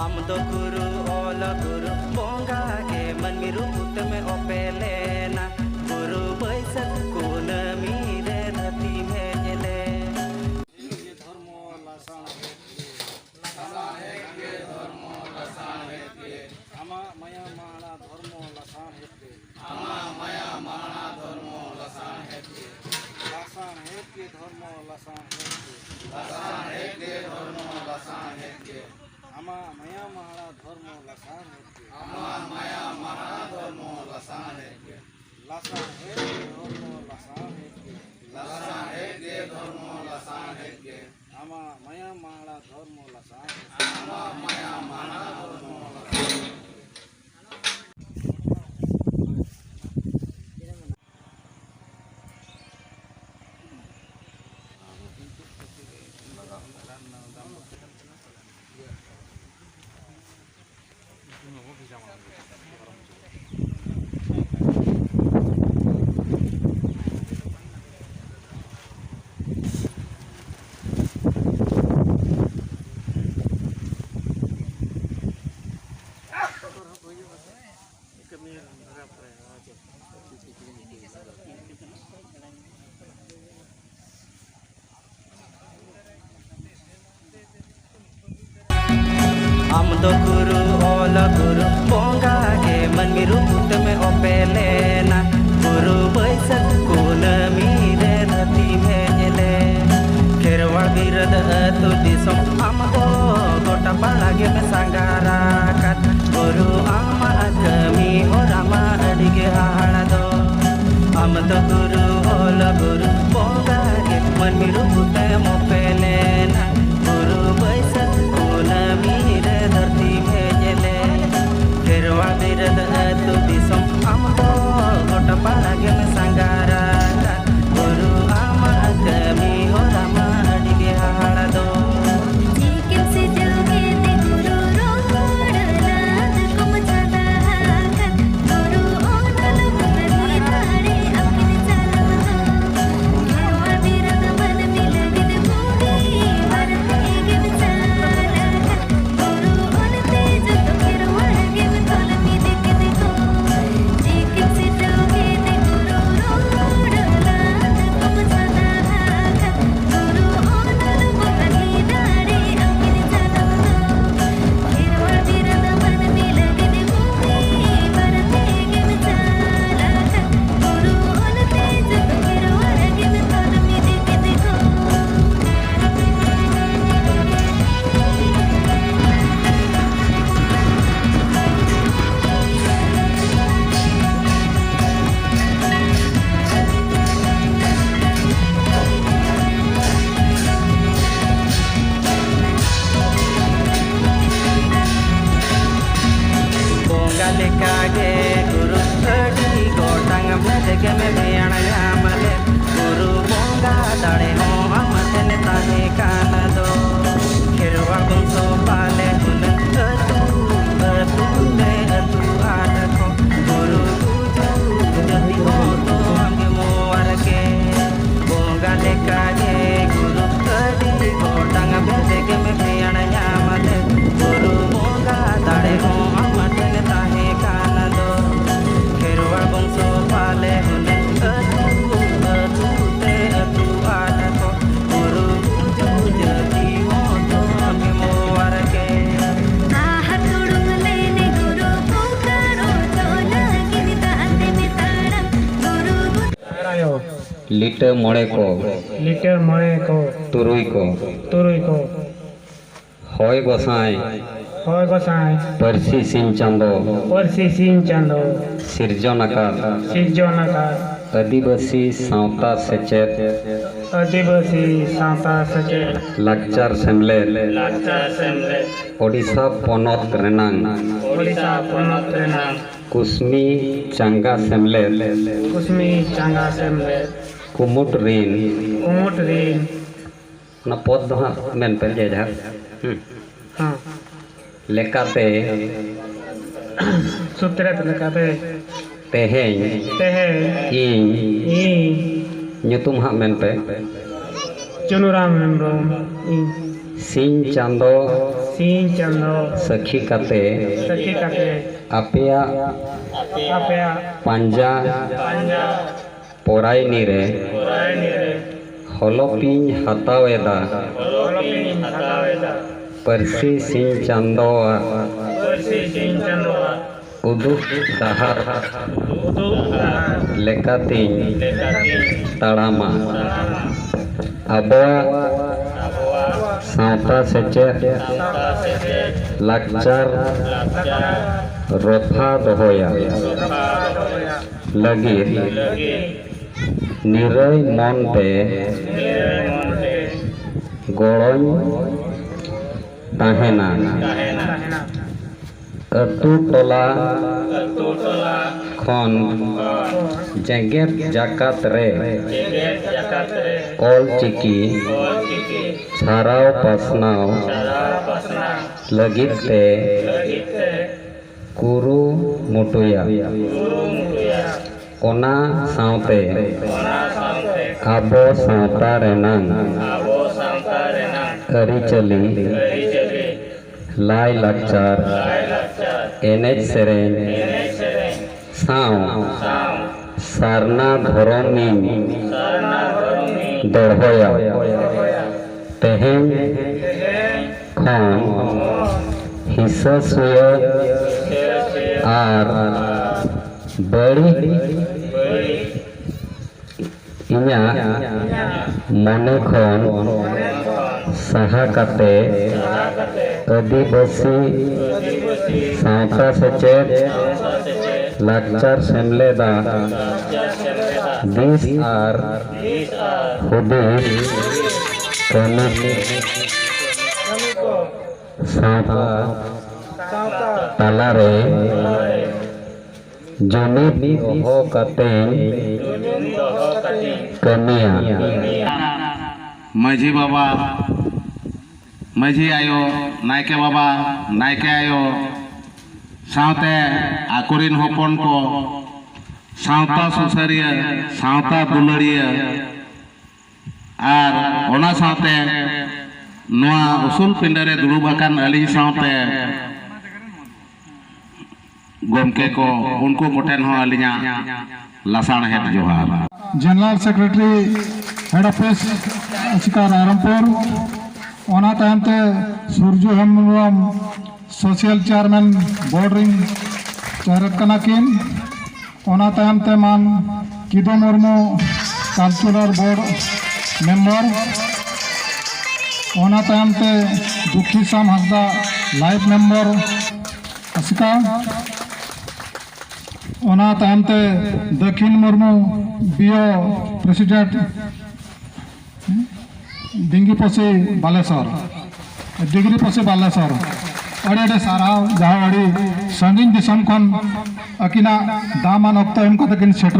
आम दो गुरु ओल गुरु बोंगा के मन मी रूप में ओपेलेना गुरु बैसक कुनमी रे धरती में जले ये धर्म लासाण है के धर्म लासाण है के आमा माया माणा धर्म लासाण है के आमा माया माणा धर्म लासाण है के लासाण है के धर्म लासाण है के लासाण है के धर्म लासाण है के आमा माया माणा धर्म लासाण है के आमा माया माणा धर्म लासाण है के लासाण है के धर्म लासाण है के लासाण है के धर्म लासाण है के आमा माया माणा धर्म लासाण है के आमा माया माणा धर्म लासाण है के आम दो गुरु ओल गुरु बोंगा के मन मी रूप में ओपेलेना गुरु बैसक कुनमी रे धरती में जले खेरवाड़ बिरद अतु दिसम आम दो गोटा बालागे में सांगारा कात गुरु आमा कमी और आमा अडिगे हाड़ा दो आम दो गुरु ओल गुरु बोंगा के मन मी रूप में ओपेलेना गुरु बैसक कुनमी रे धरती में जले खेरवाड़ बिरद अतु दिसम आम दो गोटा बालागे में सांगारा कात गुरु आमा कमी और आमा अडिगे हाड़ा दो लेकागे गुरु अड़ी गोटांग भेदगे में बेण यामले गुरु बोंगा दाड़े हो हमन ताहे कान दो खेरवा बंसो पाले हुन अतु दे अतु आटको गुरु पूजू जति हो तो अंगे मोर के बोंगा लेकागे गुरु अड़ी गोटांग भेदगे में बेण यामले गुरु बोंगा दाड़े हो हमन ताहे कान दो खेरवाड़ बंसो पाले हुन अतु ते अतु आटको गुरु पूजू जति हो तो अंगे मोर के लीटर मोड़े को तुरुई को होय गोसाई परसी सिंह चांदो सिरजोनाकार आदिवासी सावता सेचेत लाकचार सेमलेद ओडिशा पोनोत रेनांग कुसमी चांगा सेमलेद कुमुट रीन ना पद दो मेन पे जेजा लेकाते सूत्रत लेकाते तेहें nyutum hak menpe Chunuram Hembrong Sin Chando Singh Chando सखी काते सखी काते आपेया आपेया पांजा पांजा पोराई नीरे पुरानी रे हलोपिन हतावेदा ओलपिनी हतावेदा परसी सिंह चांदोआ परसी सिंह चंदो उदुक दहार उदुगा लेकाती लेकाती ताड़ामा आबोआ सावता सेचेद लाकचार रफा दोहोया लगिर निरय मनते गड़न ताहेना अतु टोला खन जेगेत जाकात रे ऑल चिकी छाराव पासनाव लगित ते कुरु मुटुया ओना सावते आबो सावता रेनांग अरिचली लाई लाकचार एनेज सेरेन साव सारना धरमी दड़होया तेहें खन हिस्सा सुय आर बड़ी इन्या मने खन सहा काते आदिवासी सावता सेचेद लाकचार सेमलेदा दिस आर हुदिस कमी सावता तालारे जुमिद हो कते कमिया माझी बाबा माझी आयो नायके बाबा नायके आयो सावते आकुरिन होपन को सावता सुसारिया सावता दुलड़िया और ओना सावते नोआ उसूल पिंडरे दुड़ुबाकान अली सावते गोमके को उनको कोटेन हो अलिया लसाण हेड जोहार जनरल सेक्रेटरी हेड ऑफिस शिकार आरमपुर ओना तायमते Suraju Hembram social chairman board रिंग चेयरत कनाकिन ओना तायमते मान किदो मुर्मू कल्चरल बोर्ड मेंबर ओना तायमते दुखी साम हंसदा लाइफ मेंबर असिका ओना तायमते दक्षिण मुर्मू बीओ प्रेसिडेंट डिंगी पसे बालेश्वर डिग्री पसे बालेश्वर अड़े अड़े सारा जहाँ अड़ी संगीन दिसम खन अकिना दामान अक्तो एम कतकिन सेटर